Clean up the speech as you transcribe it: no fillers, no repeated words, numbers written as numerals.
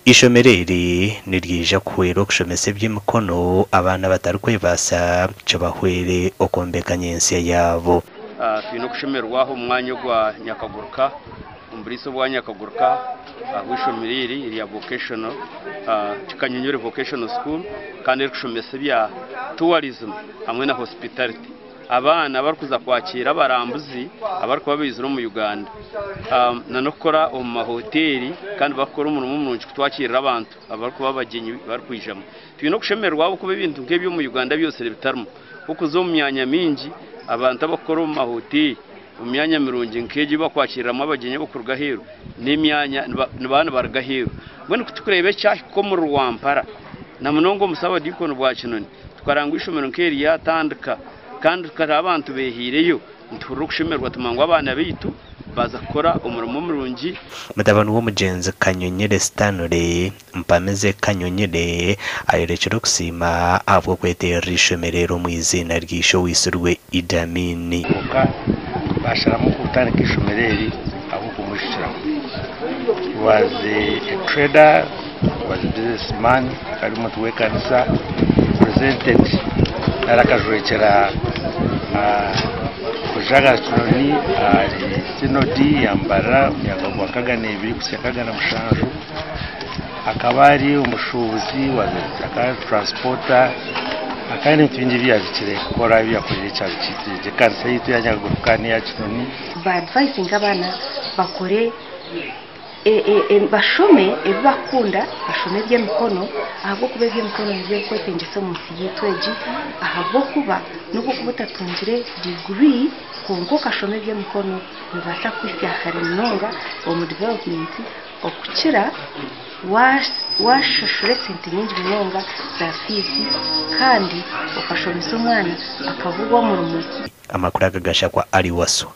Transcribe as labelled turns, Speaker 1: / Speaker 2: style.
Speaker 1: Ishomereri nirije kwero kushomese by'imikono abana batarukwebasa cabahwere okombekanya yabo
Speaker 2: twino kushomerwaho umwanya gwa nyakaguruka umbriso bwa nyakaguruka ahwishomereri iriya vocational Kanyonyore vocational school kandi kushomese bya tourism hamwe na hospitality abana barukuza kwakira barambuzi abarikuba biziro mu Uganda nanokora mu mahoteli kandi bakora umurimo munungi kutwakirira abantu abarikuba bagenyi barikwijamo twino kushemerwa kuba ibintu nk'ebyo mu Uganda byose bitarimo kuko zo mu myanya mingi abantu abakora mu mahoteli mu myanya mirungi nkeje bakwakiramo abagenyi bokurga hero n'imyanya n'abana barga hero bone kutukurebe cyako mu Rwampara na munongo musaba dikono bwa kinoni twarangwa ishomero nkeri yatandika kandi tukara abantu behireyo nturu kushemerwa tumangwa abana bitu bazakora umurimo murungi
Speaker 1: mutabano wo mugenzi Kanyonyere Stanley mpameze Kanyonyere ayerekera kusima abo kwetera ishomerero mu izina ry'isho wisurwe idamini
Speaker 3: basharamu kutandika ishomereri abo kumushira was a trader, was a businessman kalimo tuwekanisa presented narakajwekera kujaga kinoni sinodi yambara myaka kagana 2 kusyakagana mushanju akabari umushubuzi wa transporter akandi twinji byazikire kora byakoreye cyane kitije kandi sayitu yanyagurukani ya kinoni
Speaker 4: ba advising abana bakore bashome ebakunda bashome by'emikono ahubwo kuba by'emikono nje kwetengeso munsi yitweji ahubwo kuba nuko kubutatungire degree kongo kashome by'emikono bibasha kwishyakara inonga mu development okukira washashore sente nyingi binonga za fizi kandi ukashomesa umwana akavugwa mu rumuri
Speaker 1: amakuru agagasha kwa ari waso